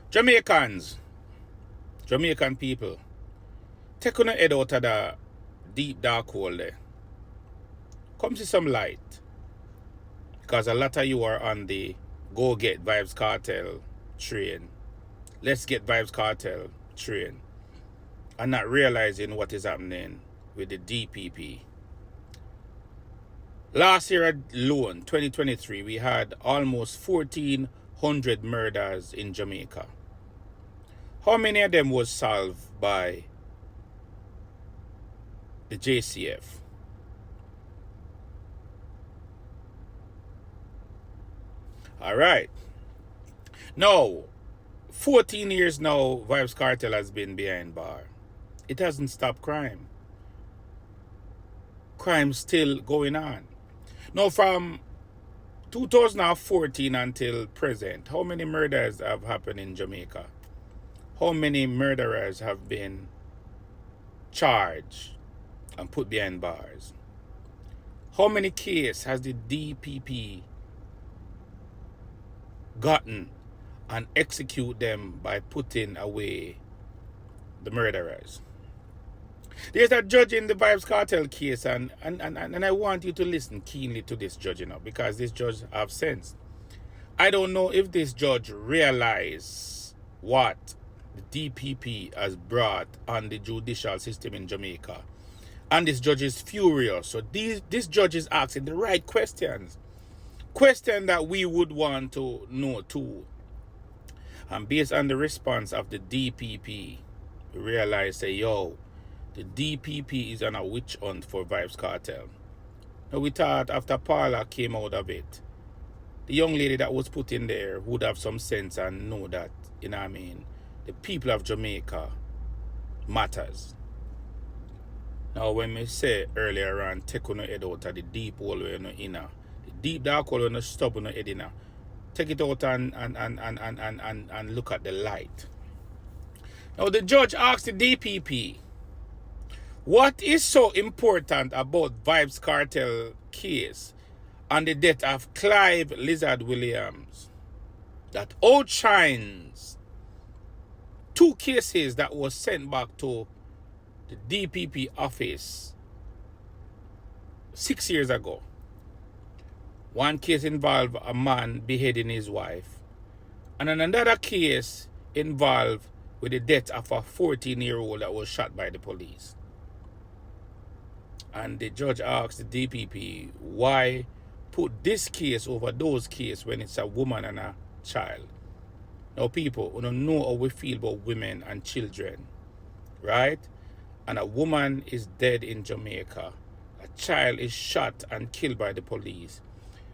Jamaicans, Jamaican people, take on head out of the deep dark hole there. Come see some light. Because a lot of you are on the go get Vybz Kartel train. Let's get Vybz Kartel train. And not realizing what is happening with the DPP. Last year alone, 2023, we had almost 1,400 murders in Jamaica. How many of them was solved by the JCF? Alright. Now, 14 years now, Vybz Kartel has been behind bar. It hasn't stopped crime. Crime's still going on. Now, from 2014 until present, how many murders have happened in Jamaica? How many murderers have been charged and put behind bars? How many cases has the DPP gotten and execute them by putting away the murderers? There's a judge in the Vybz Kartel case, and I want you to listen keenly to this judge, because this judge have sense. I don't know if this judge realize what the DPP has brought on the judicial system in Jamaica. And this judge is furious. So this judge is asking the right questions. Question that we would want to know too. And based on the response of the DPP, we realize, say, yo, the DPP is on a witch hunt for Vybz Kartel. Now we thought after Paula came out of it, the young lady that was put in there would have some sense and know that, the people of Jamaica matters. Now when we say earlier on, take on your head out of the deep hole where you're in, the deep dark hole where you're stop on your head in, take it out and look at the light. Now the judge asked the DPP, what is so important about Vybz Kartel case and the death of Clive Lizard Williams that outshines two cases that was sent back to the DPP office 6 years ago? One case involved a man beheading his wife, and another case involved with the death of a 14-year-old that was shot by the police. And the judge asked the DPP, why put this case over those cases when it's a woman and a child? Now people, we don't know how we feel about women and children, right? And a woman is dead in Jamaica. A child is shot and killed by the police.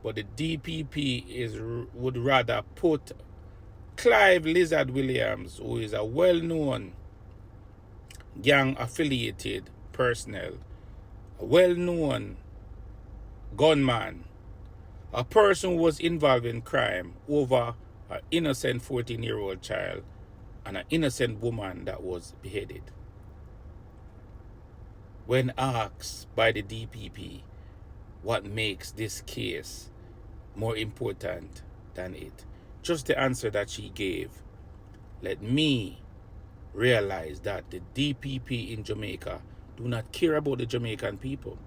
But the DPP would rather put Clive Lizard Williams, who is a well-known gang-affiliated personnel, a well-known gunman, a person who was involved in crime, over an innocent 14-year-old child and an innocent woman that was beheaded. When asked by the DPP what makes this case more important than it, just the answer that she gave let me realize that the DPP in Jamaica do not care about the Jamaican people.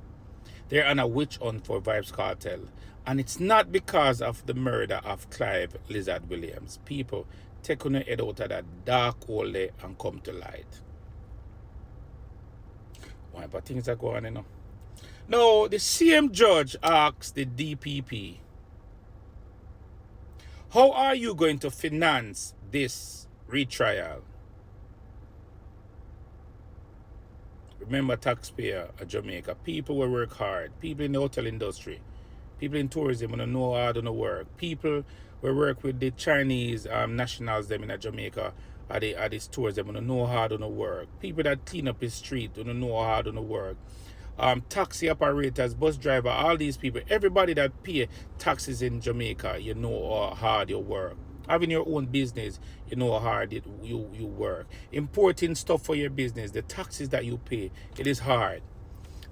They're on a witch hunt for Vybz Kartel. And it's not because of the murder of Clive Lizard Williams. People, take on your head out of that dark hole there and come to light. Why, but things are going on, Now, the same judge asked the DPP, how are you going to finance this retrial? Remember, Taxpayer of Jamaica, people will work hard. People in the hotel industry, people in tourism will know how to work. People will work with the Chinese nationals them in Jamaica at the stores, they will know how to work. People that clean up the street will know how to work. Taxi operators, bus driver, all these people, everybody that pay taxes in Jamaica, you know how hard you work. Having your own business, you know how hard you work. Importing stuff for your business, the taxes that you pay, it is hard.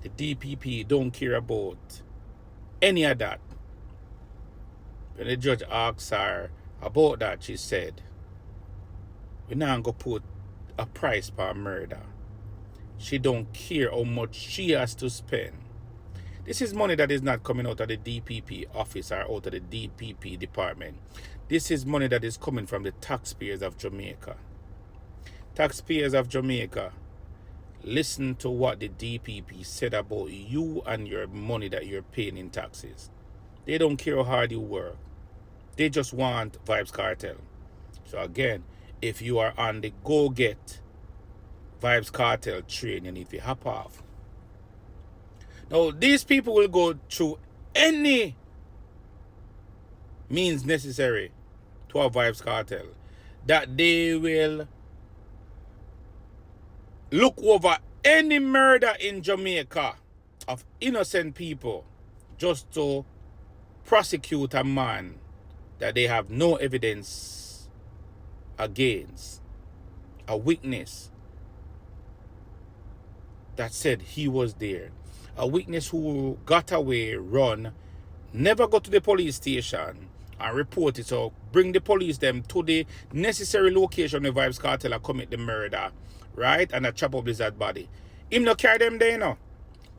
The DPP don't care about any of that. When the judge asked her about that, she said, we not go put a price per murder. She don't care how much she has to spend. This is money that is not coming out of the DPP office or out of the DPP department. This is money that is coming from the taxpayers of Jamaica. Taxpayers of Jamaica, listen to what the DPP said about you and your money that you're paying in taxes. They don't care how hard you work. They just want Vybz Kartel. So again, if you are on the go-get Vybz Kartel train, you need to hop off. Now, these people will go through any means necessary to a Vybz Kartel. That they will look over any murder in Jamaica of innocent people just to prosecute a man that they have no evidence against, a witness that said he was there, a witness who got away, run, never go to the police station and report it. So bring the police them to the necessary location where Vybz Kartel commit the murder, right? And a chop up Blizzard body. Him no carry them there, you know.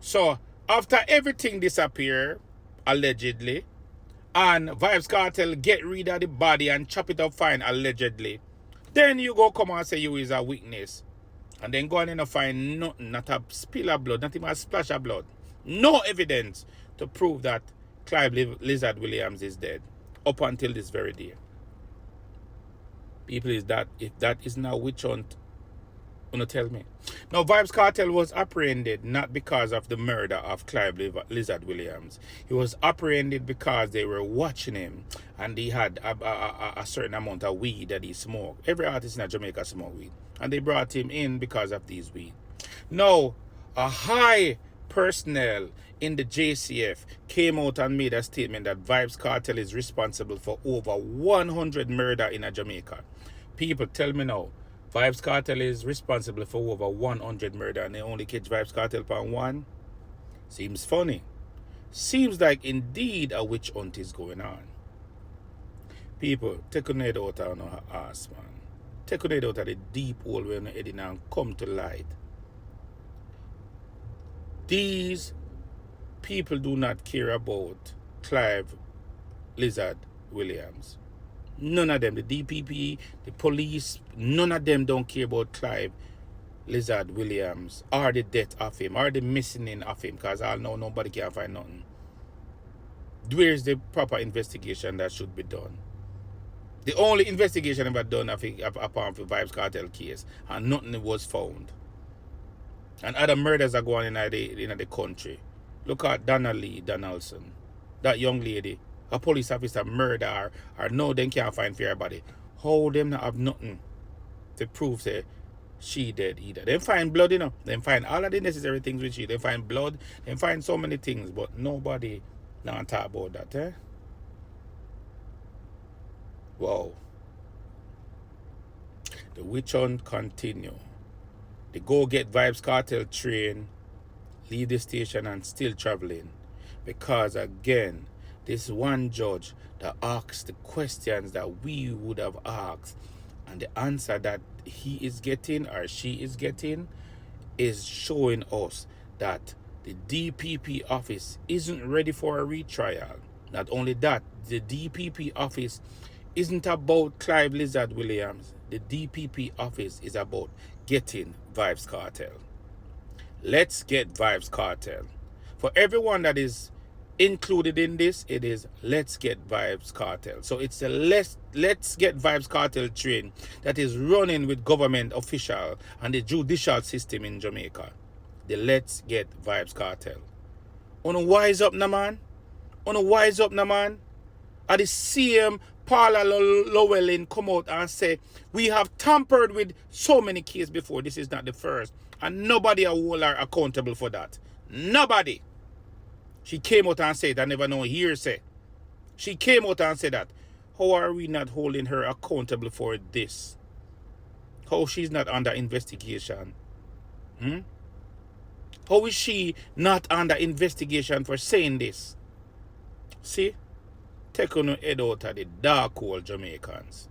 So after everything disappear, allegedly, and Vybz Kartel get rid of the body and chop it up fine, allegedly, then you go come and say you is a witness. And then go on and find nothing, not a spill of blood, not even a splash of blood. No evidence to prove that Clive Lizard Williams is dead up until this very day. People, is that, if that is now witch hunt, you know, tell me. Now, Vybz Kartel was apprehended not because of the murder of Clive Lizard Williams. He was apprehended because they were watching him and he had a certain amount of weed that he smoked. Every artist in Jamaica smoked weed. And they brought him in because of these weed. Now, a high personnel in the JCF came out and made a statement that Vybz Kartel is responsible for over 100 murder in Jamaica. People, tell me now, Vybz Kartel is responsible for over 100 murder and they only catch Vybz Kartel for one? Seems funny. Seems like indeed a witch hunt is going on. People, take a head out of our ass, man. Take a head out of the deep hole where you're heading and come to light. These people do not care about Clive Lizard Williams. None of them, the DPP, the police, none of them don't care about Clive Lizard Williams or the death of him or the missing of him, because I know nobody can find nothing. Where's the proper investigation that should be done? The only investigation ever done upon the Vybz Kartel case, and nothing was found. And other murders are going on in the country. Look at Donna Lee Donaldson, that young lady. A police officer murder or no, they can't find for her body. How them not have nothing to prove that she dead either? They find blood, you know. They find all of the necessary things with she. They find blood. They find so many things, but nobody now talk about that, eh? Wow. The witch hunt continue. They go get Vybz Kartel train, leave the station and still traveling. Because again, this one judge that asks the questions that we would have asked, and the answer that he is getting or she is getting is showing us that the DPP office isn't ready for a retrial. Not only that, the DPP office isn't about Clive Lizard Williams. The DPP office is about getting Vybz Kartel. Let's get Vybz Kartel. For everyone that is included in this, it is let's get Vybz Kartel. So it's a let's get Vybz Kartel train that is running with government official and the judicial system in Jamaica. The let's get Vybz Kartel. Wanna wise up na man? Wanna wise up na man? At the same Paula Llewellyn come out and say we have tampered with so many cases before. This is not the first, and nobody will are accountable for that. Nobody. She came out and said, I never know hearsay. She came out and said that. How are we not holding her accountable for this? How she's not under investigation? How is she not under investigation for saying this? See? Take on your head out of the dark hole, Jamaicans.